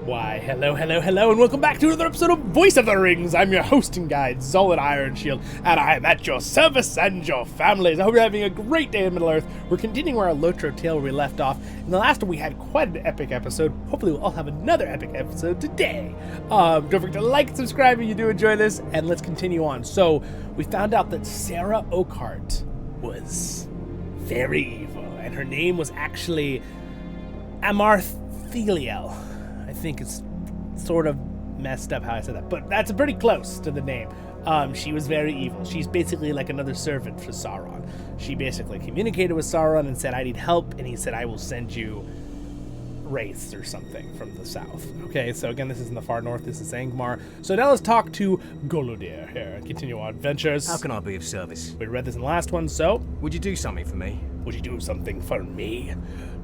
Why, hello, and welcome back to another episode of Voice of the Rings. I'm your host and guide, Zollin Ironshield, and I am at your service and your families. I hope you're having a great day in Middle-earth. We're continuing our LOTRO tale where we left off. In the last one, we had quite an epic episode. Hopefully, we'll all have another epic episode today. Don't forget to like and subscribe if you do enjoy this, and let's continue on. So, we found out that Sarah Oakhart was very evil, and her name was actually Amartheliel. I think it's sort of messed up how I said that, but that's pretty close to the name. She was very evil. She's basically like another servant for Sauron. She basically communicated with Sauron and said, I need help, and he said, I will send you wraiths or something from the south. Okay, so again, this is in the far north. This is Angmar. So now let's talk to Golodir here and continue our adventures. How can I be of service? We read this in the last one, so... Would you do something for me? Would you do something for me?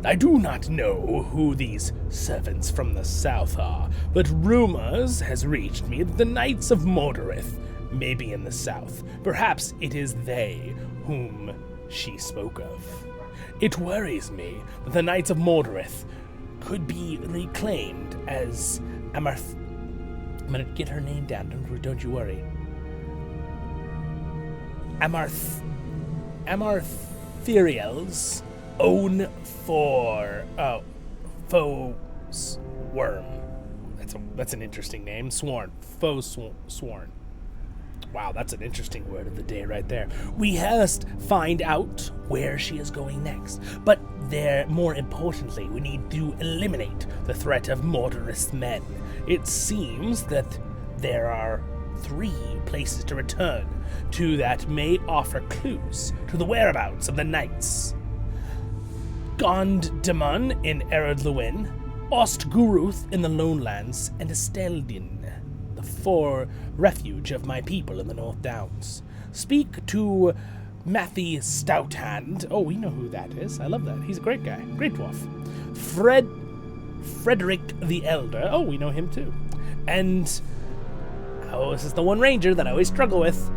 I do not know who these servants from the south are, but rumors has reached me that the Knights of Mordorith may be in the south. Perhaps it is they whom she spoke of. It worries me that the Knights of Mordorith could be reclaimed as Amarth... I'm gonna get her name down, don't you worry. Amartheriel's own foe's worm. That's an interesting name. Sworn. Sworn. Wow, that's an interesting word of the day right there. We must find out where she is going next. But more importantly, we need to eliminate the threat of Mordorith's men. It seems that there are 3 places to return to that may offer clues to the whereabouts of the knights. Gondaman in Ered Luin, Ostguruth in the Lonelands, and Esteldin, the refuge of my people in the North Downs. Speak to Matthew Stouthand. Oh, we know who that is. I love that. He's a great guy. Great dwarf. Frederick the Elder. Oh, we know him too. And, this is the one ranger that I always struggle with.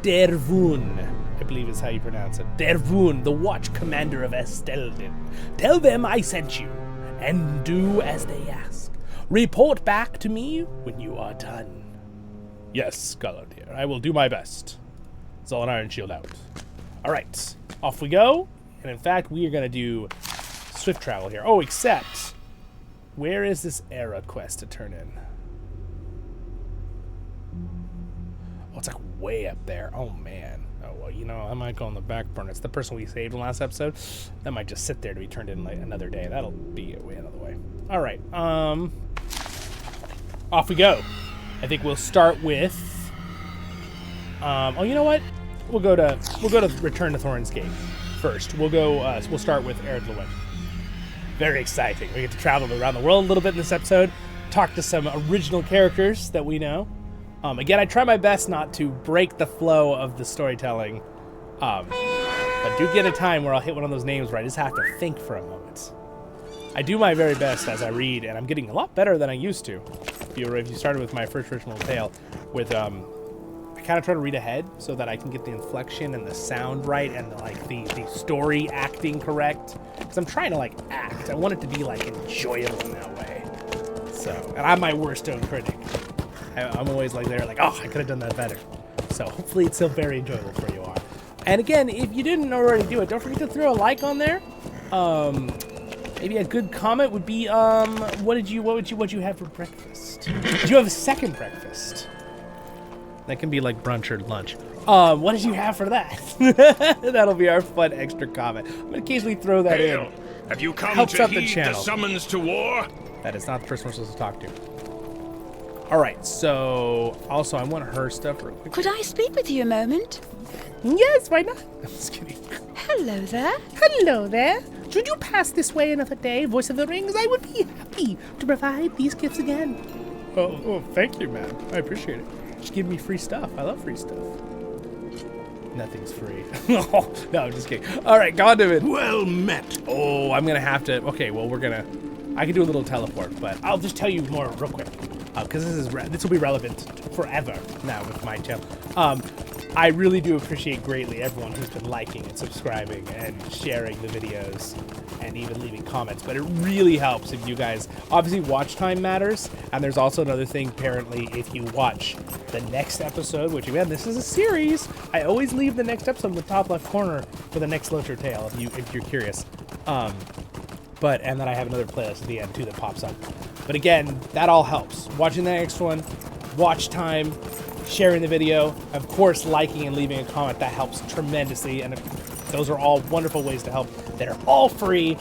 Dervun, I believe is how you pronounce it. Dervun, the watch commander of Esteldin. Tell them I sent you, and do as they ask. Report back to me when you are done. Yes, Scholar dear, I will do my best. Zollin Ironshield out. Alright, off we go. And in fact, we are going to do swift travel here. Oh, except, where is this era quest to turn in? Oh, it's like way up there. Oh, man. Oh, well, you know, I might go on the back burner. It's the person we saved in the last episode. That might just sit there to be turned in like another day. That'll be way another way. All right. Off we go. I think we'll start with. Oh, you know what? We'll go to Return to Thorin's Gate first. We'll go. We'll start with Ered Luin. Very exciting. We get to travel around the world a little bit in this episode. Talk to some original characters that we know. Again, I try my best not to break the flow of the storytelling. But do get a time where I'll hit one of those names where I just have to think for a moment. I do my very best as I read, and I'm getting a lot better than I used to. If you started with my first original tale, with I kind of try to read ahead so that I can get the inflection and the sound right and the story acting correct. Because I'm trying to act. I want it to be enjoyable in that way. So, and I'm my worst own critic. I'm always I could have done that better. So hopefully it's still very enjoyable for you all. And again, if you didn't already do it, don't forget to throw a like on there. Maybe a good comment would be, what'd you have for breakfast? Did you have a second breakfast? That can be like brunch or lunch. What did you have for that? That'll be our fun extra comment. I'm gonna occasionally throw that in. Have you come Helps to out the heed the channel. summons to war? That is not the person we're supposed to talk to. All right, so also I want her stuff real quick. Could I speak with you a moment? Yes, why not? I'm just kidding. Hello there. Hello there. Should you pass this way another day, Voice of the Rings, I would be happy to provide these gifts again. Oh, thank you, man. I appreciate it. Just give me free stuff. I love free stuff. Nothing's free. No, I'm just kidding. All right, Gondaman. Well met. Oh, I'm going to have to... Okay, well, I can do a little teleport, but I'll just tell you more real quick. Because this will be relevant forever now with my channel. I really do appreciate greatly everyone who's been liking and subscribing and sharing the videos and even leaving comments. But it really helps if you guys, obviously watch time matters. And there's also another thing, apparently, if you watch the next episode, which again, this is a series. I always leave the next episode in the top left corner for the next LOTRO tale if you're curious. And then I have another playlist at the end too that pops up. But again, that all helps. Watching the next one, watch time, sharing the video, of course, liking and leaving a comment, that helps tremendously. And those are all wonderful ways to help. They're all free,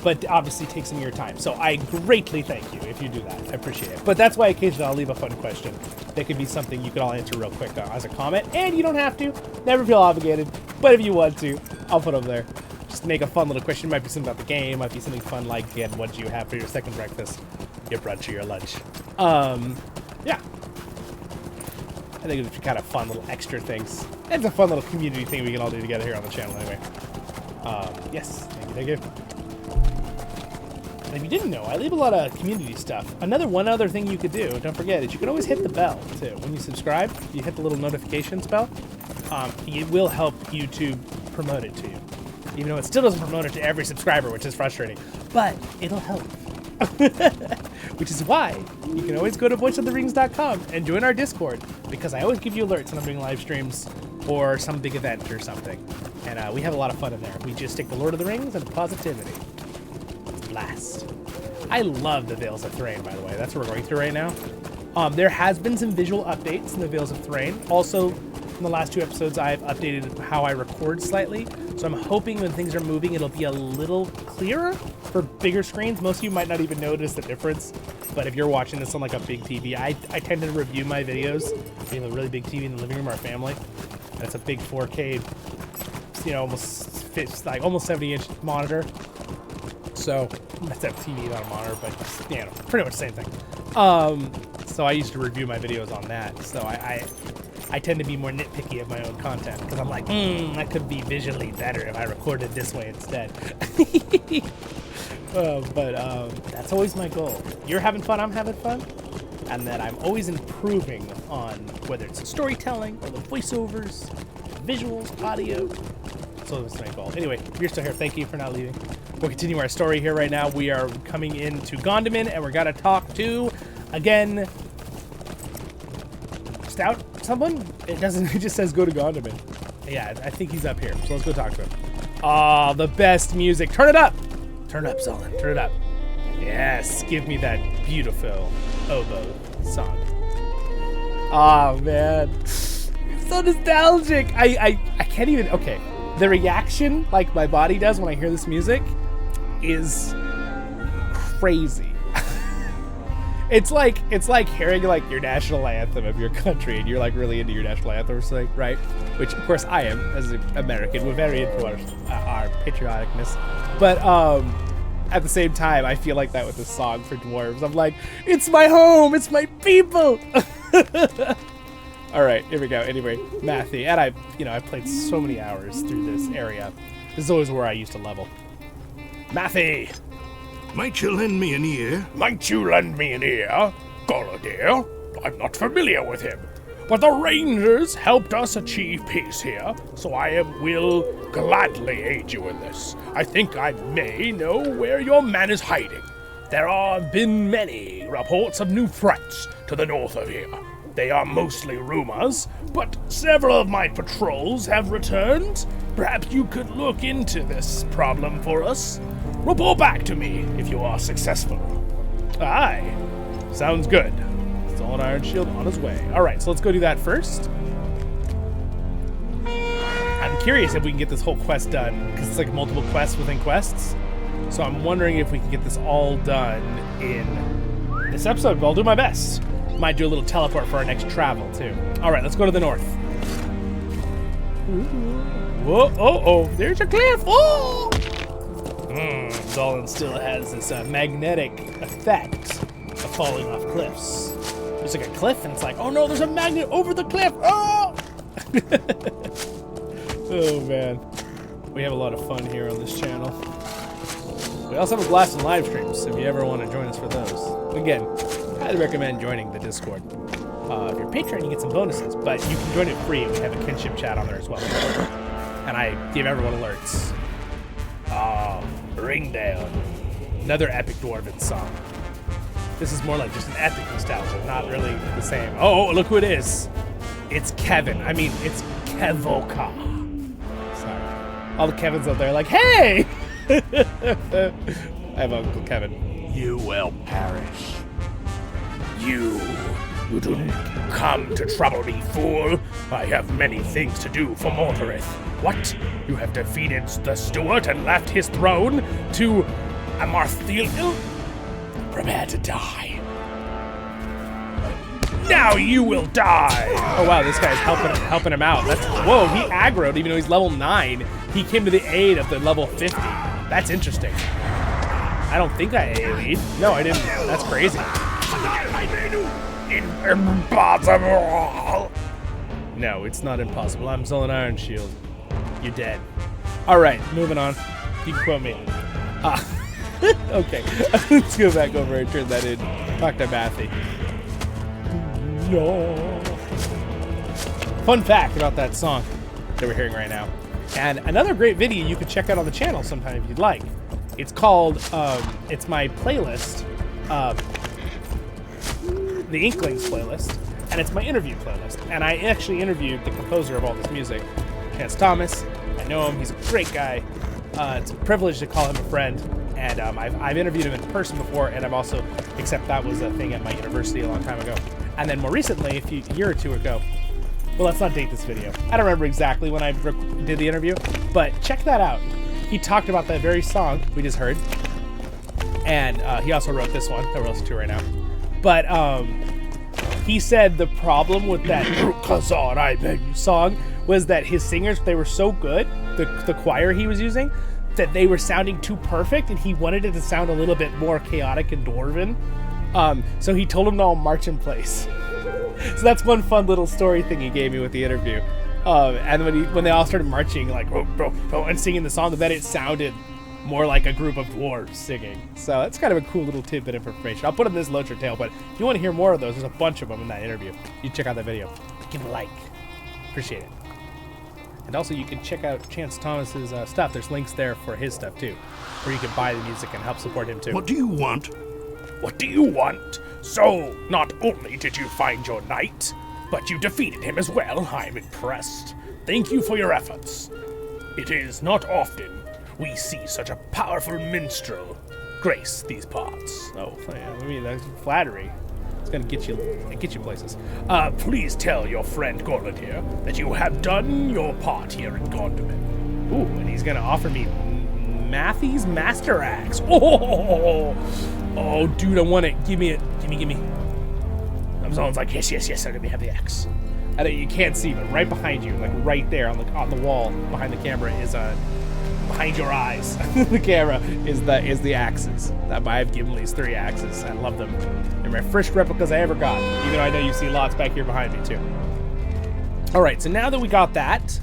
but obviously take some of your time. So I greatly thank you if you do that. I appreciate it. But that's why occasionally I'll leave a fun question that could be something you could all answer real quick as a comment. And you don't have to. Never feel obligated. But if you want to, I'll put them there. Just make a fun little question. Might be something about the game. Might be something fun like, again, what do you have for your second breakfast, your brunch, or your lunch? Yeah. I think it's kind of fun little extra things. It's a fun little community thing we can all do together here on the channel anyway. Yes, thank you. And if you didn't know, I leave a lot of community stuff. One other thing you could do, don't forget, is you can always hit the bell too. When you subscribe, you hit the little notifications bell. It will help YouTube promote it to you. Even though it still doesn't promote it to every subscriber, which is frustrating. But it'll help. Which is why you can always go to voiceoftherings.com and join our Discord, because I always give you alerts when I'm doing live streams or some big event or something. And we have a lot of fun in there. We just stick to Lord of the Rings and positivity. It's a blast. I love the Veils of Thrain, by the way. That's what we're going through right now. There has been some visual updates in the Veils of Thrain. Also, in the last 2 episodes, I've updated how I record slightly. So I'm hoping when things are moving, it'll be a little clearer for bigger screens. Most of you might not even notice the difference. But if you're watching this on like a big TV, I tend to review my videos. We have a really big TV in the living room of our family. And it's a big 4K, almost 70-inch monitor. So that's a TV, not a monitor, but pretty much the same thing. So I used to review my videos on that. So I tend to be more nitpicky of my own content because I'm like, that could be visually better if I recorded this way instead. But that's always my goal. You're having fun, I'm having fun. And that I'm always improving on whether it's the storytelling or the voiceovers, visuals, audio. So that's my goal. Anyway, if you're still here, thank you for not leaving. We'll continue our story here right now. We are coming into Gondaman, and we're going to talk to, again, Stout someone? It just says go to Gondaman. Yeah, I think he's up here, so let's go talk to him. Oh, the best music. Turn it up. Turn it up, Zollin. Turn it up. Yes, give me that beautiful oboe song. Oh, man. It's so nostalgic. I can't even, okay. The reaction, like my body does when I hear this music, is crazy. It's like hearing like your national anthem of your country, and you're like really into your national anthem or something, right? Which of course I am as an American. We're very into our patrioticness, but at the same time, I feel like that with this song for dwarves. I'm like, it's my home, it's my people. All right, here we go. Anyway, Matthew, and I've played so many hours through this area. This is always where I used to level. Matthew. Might you lend me an ear? Might you lend me an ear? Galladir? I'm not familiar with him. But the Rangers helped us achieve peace here, so I will gladly aid you in this. I think I may know where your man is hiding. There have been many reports of new threats to the north of here. They are mostly rumors, but several of my patrols have returned. Perhaps you could look into this problem for us. Report back to me if you are successful. Aye. Sounds good. Zollin Ironshield on his way. All right, so let's go do that first. I'm curious if we can get this whole quest done, because it's like multiple quests within quests. So I'm wondering if we can get this all done in this episode. But I'll do my best. Might do a little teleport for our next travel, too. All right, let's go to the north. Whoa, oh, there's a cliff. Oh! Zollin still has this magnetic effect of falling off cliffs. There's like a cliff, and it's like, oh no, there's a magnet over the cliff. Oh! Oh, man. We have a lot of fun here on this channel. We also have a blast in live streams, if you ever want to join us for those. Again, highly recommend joining the Discord. If you're a patron, you get some bonuses, but you can join it free. We have a kinship chat on there as well. And I give everyone alerts. Ringdale. Another epic Dwarven song. This is more like just an epic nostalgia, not really the same. Oh, look who it is. It's Kevin. I mean, it's Kevoka. Sorry. All the Kevins out there are like, hey! I have Uncle Kevin. You will perish. You didn't come to trouble me, fool. I have many things to do for Mortarith. What? You have defeated the Steward and left his throne to Amarthil? Prepare to die. Now you will die! Oh wow, this guy's helping him out. Whoa, he aggroed even though he's level 9. He came to the aid of the level 50. That's interesting. I don't think I AoE'd. No, I didn't. That's crazy. Impossible! No, it's not impossible. I'm Zollin Ironshield. You're dead. Alright, moving on. You can quote me. Okay, let's go back over and turn that in. Talk to Matthew. No. Fun fact about that song that we're hearing right now. And another great video you could check out on the channel sometime if you'd like. It's called, it's my playlist, the Inklings playlist, and it's my interview playlist. And I actually interviewed the composer of all this music, Chance Thomas. I know him, he's a great guy. It's a privilege to call him a friend. And I've interviewed him in person before, and I've also, except that was a thing at my university a long time ago. And then more recently, a year or two ago, well, let's not date this video. I don't remember exactly when I did the interview, but check that out. He talked about that very song we just heard, and he also wrote this one that we're listening to right now. But he said the problem with that Kazan I beg you song was that his singers, they were so good, the choir he was using, that they were sounding too perfect, and he wanted it to sound a little bit more chaotic and dwarven. So he told them to all march in place. So that's one fun little story thing he gave me with the interview. And when they all started marching, like, and singing the song, then it sounded more like a group of dwarves singing. So that's kind of a cool little tidbit of information. I'll put in this LOTRO tale, but if you want to hear more of those, there's a bunch of them in that interview. You check out that video. Give a like. Appreciate it. And also, you can check out Chance Thomas's stuff. There's links there for his stuff, too, where you can buy the music and help support him, too. What do you want? What do you want? So, not only did you find your knight, but you defeated him as well. I'm impressed. Thank you for your efforts. It is not often we see such a powerful minstrel grace these parts. Oh, I mean, that's flattery. It's gonna get you places. Please tell your friend Gorlin here that you have done your part here in Condiment. Ooh, and he's gonna offer me Matthew's Master Axe. Oh, dude, I want it. Give me it. Gimme. Someone's like, yes, let me have the axe. I know you can't see, but right behind you, like right there on the wall behind the camera is behind your eyes. The camera is the axes. I've given these 3 axes. I love them. They're my first replicas I ever got, even though I know you see lots back here behind me too. All right, so now that we got that,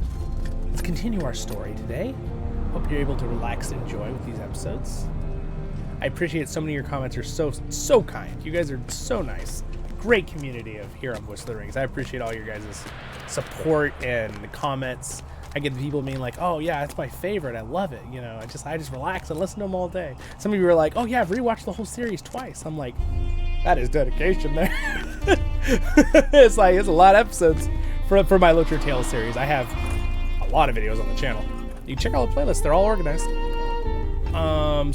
let's continue our story today. Hope you're able to relax and enjoy with these episodes. I appreciate so many of your comments are so kind. You guys are so nice. Great community of here on Voice of the Rings. I appreciate all your guys' support and the comments. I get people being like, oh yeah, it's my favorite. I love it. You know, I just relax and listen to them all day. Some of you are like, oh yeah, I've rewatched the whole series twice. I'm like, that is dedication there. It's a lot of episodes for my LOTRO Tales series. I have a lot of videos on the channel. You can check out the playlists. They're all organized.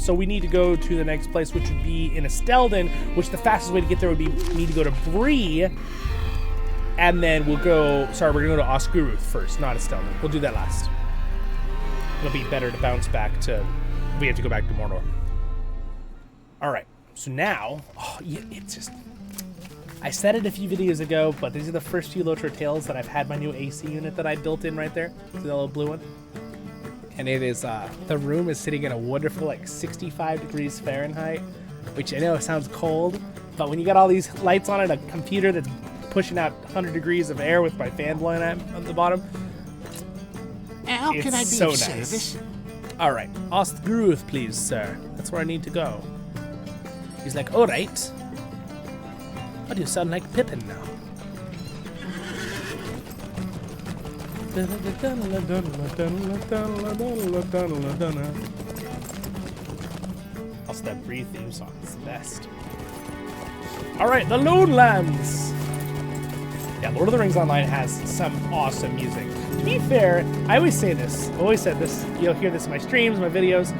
So we need to go to the next place, which would be in Estelden, which the fastest way to get there would be we need to go to Bree, and then we're gonna go to Oscuruth first, not Estelden. We'll do that last. It'll be better to bounce back to, we have to go back to Mordor. Alright, so now, it's just, I said it a few videos ago, but these are the first few LOTRO Tales that I've had my new AC unit that I built in right there. See that little blue one? And it is, the room is sitting in a wonderful, 65 degrees Fahrenheit, which I know sounds cold, but when you got all these lights on it, a computer that's pushing out 100 degrees of air with my fan blowing at on the bottom, How can I be so of nice. service? All right, Oscuruth, please, sir. That's where I need to go. He's like, all right. Why do you sound like Pippin now? Also, that Breathe theme song is the best. All right, the Lone Lands. Yeah, Lord of the Rings Online has some awesome music. To be fair, I always say this. I always said this. You'll hear this in my streams, my videos.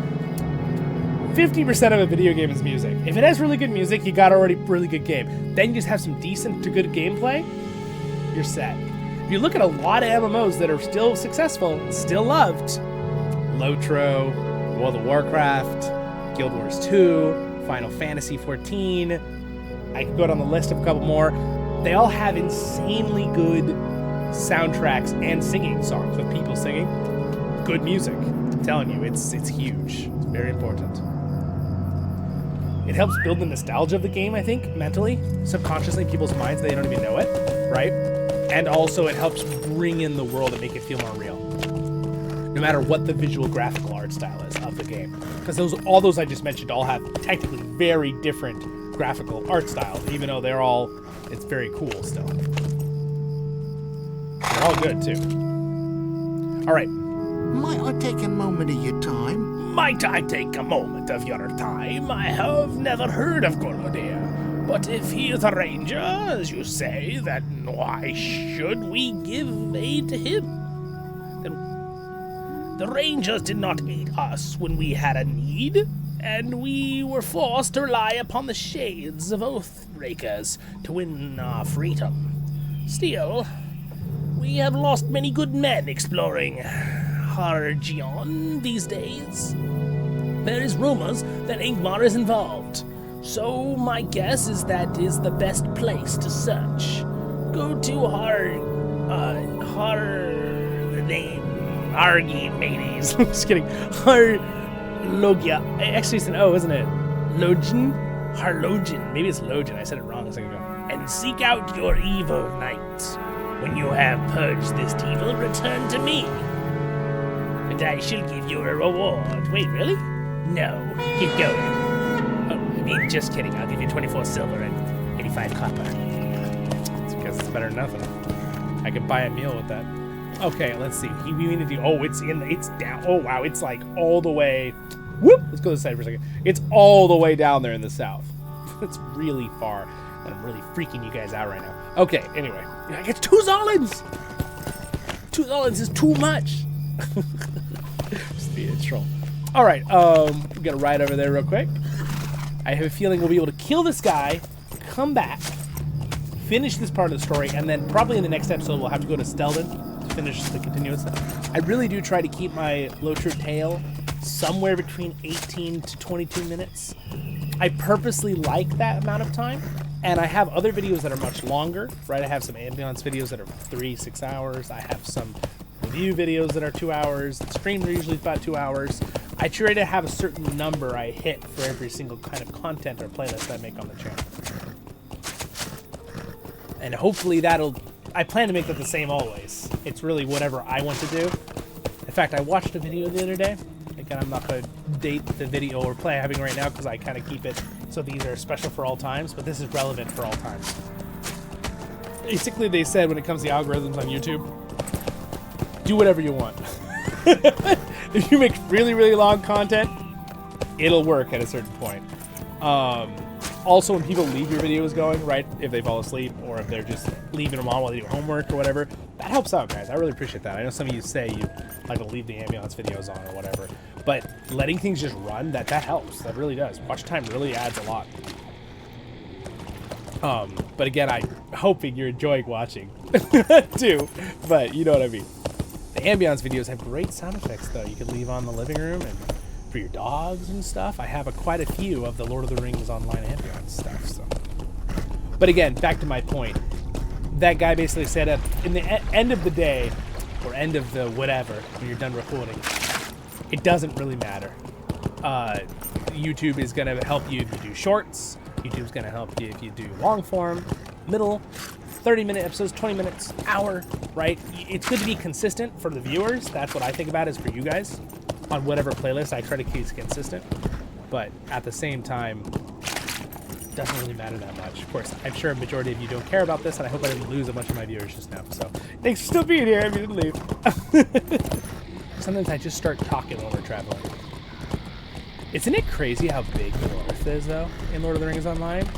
50% of a video game is music. If it has really good music, you got already really good game. Then you just have some decent to good gameplay, you're set. If you look at a lot of MMOs that are still successful, still loved, LOTRO, World of Warcraft, Guild Wars 2, Final Fantasy 14, I could go down the list of a couple more. They all have insanely good soundtracks and singing songs with people singing. Good music. I'm telling you, it's huge. It's very important. It helps build the nostalgia of the game, I think, mentally, subconsciously in people's minds. They don't even know it, right? And also it helps bring in the world and make it feel more real. No matter what the visual graphical art style is of the game. Because all those I just mentioned all have technically very different graphical art styles, even though it's very cool still. They're all good too. All right. Might I take a moment of your time? Might I take a moment of your time? I have never heard of Golodir. But if he is a ranger, as you say, then why should we give aid to him? The Rangers did not aid us when we had a need, and we were forced to rely upon the shades of Oathbreakers to win our freedom. Still, we have lost many good men exploring Hargion these days. There is rumors that Ingmar is involved, so my guess is that is the best place to search. Go to the name Argy mateys. I'm just kidding. Harlogia. Actually, it's an O, isn't it? Login? Harlogian. Maybe it's Login. I said it wrong a second ago. And seek out your evil knight. When you have purged this evil, return to me, and I shall give you a reward. Wait, really? No. Keep going. Oh, I mean, just kidding. I'll give you 24 silver and 85 copper. It's because it's better than nothing. I could buy a meal with that. Okay, let's see. We need to do... Oh, it's down. Oh, wow. It's like all the way... Whoop! Let's go to the side for a second. It's all the way down there in the south. It's really far. And I'm really freaking you guys out right now. Okay, anyway. I get 2 Zollins! 2 Zollins is too much. Just be a troll. Alright, we gotta ride over there real quick. I have a feeling we'll be able to kill this guy, come back, finish this part of the story, and then probably in the next episode we'll have to go to Stelden to finish the continuous. I really do try to keep my LOTRO tale somewhere between 18 to 22 minutes. I purposely like that amount of time, and I have other videos that are much longer, right? I have some ambience videos that are 3-6 hours. I have some review videos that are 2 hours. Streams are usually about 2 hours. I try to have a certain number I hit for every single kind of content or playlist I make on the channel. And hopefully I plan to make that the same always. It's really whatever I want to do. In fact, I watched a video the other day. Again, I'm not going to date the video or play I'm having right now because I kind of keep it so these are special for all times, but this is relevant for all times. Basically, they said when it comes to algorithms on YouTube, do whatever you want. If you make really, really long content, it'll work at a certain point. Also, when people leave your videos going, right, if they fall asleep or if they're just leaving them on while they do homework or whatever, that helps out, guys. I really appreciate that. I know some of you say you like to leave the ambience videos on or whatever, but letting things just run, that helps. That really does. Watch time really adds a lot. But again, I'm hoping you're enjoying watching too, but you know what I mean. The ambience videos have great sound effects, though. You can leave on the living room and for your dogs and stuff. I have quite a few of the Lord of the Rings online ambience stuff. So, but again, back to my point. That guy basically said at in the end of the day, or end of the whatever, when you're done recording, it doesn't really matter. YouTube is going to help you if you do shorts. YouTube's going to help you if you do long form, middle, 30-minute episodes, 20 minutes, hour, right? It's good to be consistent for the viewers. That's what I think about is for you guys. On whatever playlist, I try to keep it consistent. But at the same time, doesn't really matter that much. Of course, I'm sure a majority of you don't care about this, and I hope I didn't lose a bunch of my viewers just now. So, thanks for still being here if you didn't leave. Sometimes I just start talking while we're traveling. Isn't it crazy how big Middle-earth is, though, in Lord of the Rings Online?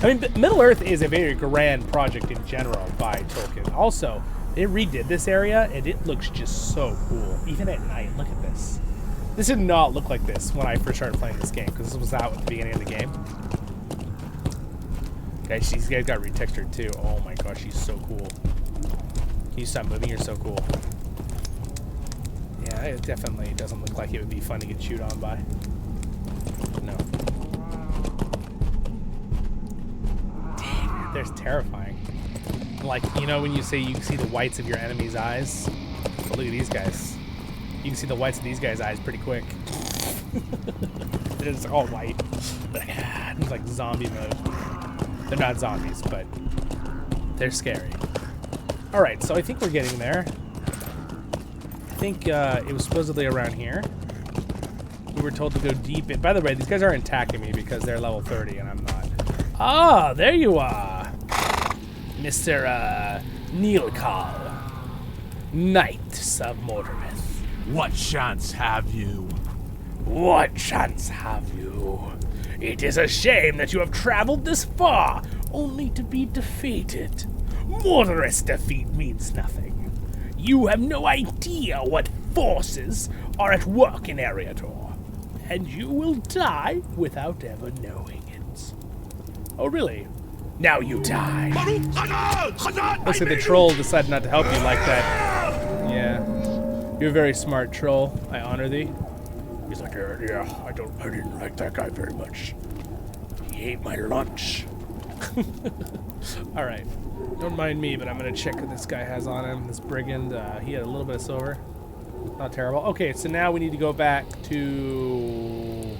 I mean, Middle-earth is a very grand project in general by Tolkien. Also, they redid this area, and it looks just so cool. Even at night, look at this. This did not look like this when I first started playing this game, because this was out at the beginning of the game. Guys, these guys got retextured, too. Oh my gosh, he's so cool. Can you stop moving? You're so cool. Yeah, it definitely doesn't look like it would be fun to get chewed on by. No. Dang, they're terrifying. Like, you know when you say you can see the whites of your enemy's eyes? But look at these guys. You can see the whites of these guys' eyes pretty quick. They're just all white. It's like zombie mode. They're not zombies, but they're scary. Alright, so I think we're getting there. I think it was supposedly around here. We were told to go deep in. By the way, these guys aren't attacking me because they're level 30 and I'm not. Ah, there you are. Mr. Neilcal, Knights of Mordorith. What chance have you? What chance have you? It is a shame that you have traveled this far, only to be defeated. Mordorith's defeat means nothing. You have no idea what forces are at work in Eriador, and you will die without ever knowing it. Oh, really? Now you die. Looks like the troll decided not to help you like that. Yeah. You're a very smart troll. I honor thee. He's like, yeah, I didn't like that guy very much. He ate my lunch. Alright. Don't mind me, but I'm going to check what this guy has on him. This brigand, he had a little bit of silver. Not terrible. Okay, so now we need to go back to...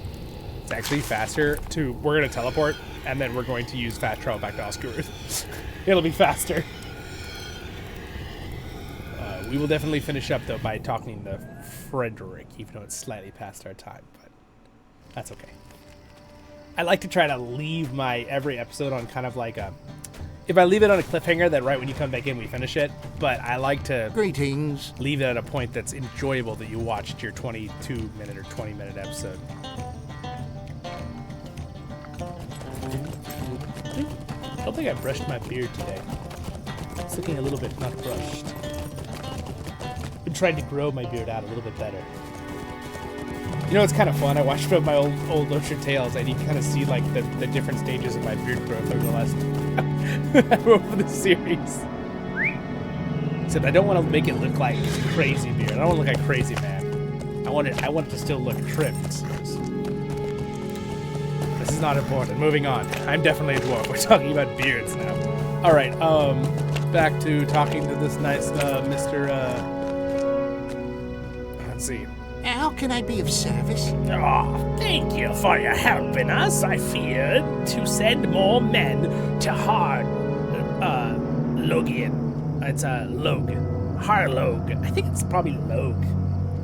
It's actually faster to... We're going to teleport, and then we're going to use fast travel back to Oscaruth. It'll be faster. We will definitely finish up, though, by talking to Frederick, even though it's slightly past our time, but that's okay. I like to try to leave my every episode on kind of like a... If I leave it on a cliffhanger, that right when you come back in, we finish it, but I like to... Greetings. Leave it at a point that's enjoyable that you watched your 22-minute or 20-minute episode. I don't think I brushed my beard today. It's looking a little bit not brushed. Been trying to grow my beard out a little bit better. You know, it's kind of fun. I watched my old LOTRO tales, and you kind of see like the different stages of my beard growth over the last over the series. Except I don't want to make it look like crazy beard. I don't want to look like crazy man. I want it to still look trimmed. This is not important. Moving on. I'm definitely a dwarf. We're talking about beards now. All right. Back to talking to this nice Mr. Let's see. How can I be of service? Oh, thank you for your helping us. I feared to send more men to Logian. It's Log. Harlog. I think it's probably Log.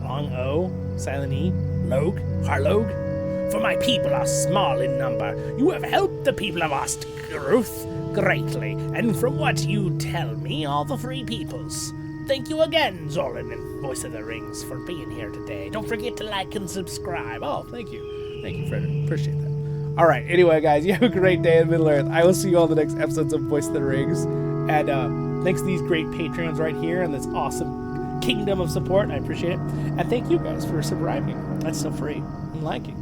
Long O, silent E. Log. Harlog. For my people are small in number. You have helped the people of Oscaruth greatly, and from what you tell me, all the free peoples. Thank you again, Zollin and Voice of the Rings, for being here today. Don't forget to like and subscribe. Oh, thank you. Thank you, Frederick. Appreciate that. All right. Anyway, guys, you have a great day in Middle-earth. I will see you all in the next episodes of Voice of the Rings. And thanks to these great Patreons right here and this awesome kingdom of support. I appreciate it. And thank you guys for subscribing. That's still free. And liking.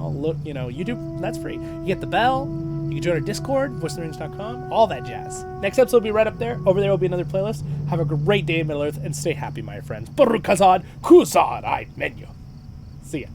Look, YouTube, that's free. You get the bell. You can join our Discord, voiceoftherings.com, all that jazz. Next episode will be right up there. Over there will be another playlist. Have a great day in Middle-earth and stay happy, my friends. Barukazad, Kuzad, I menu. See ya.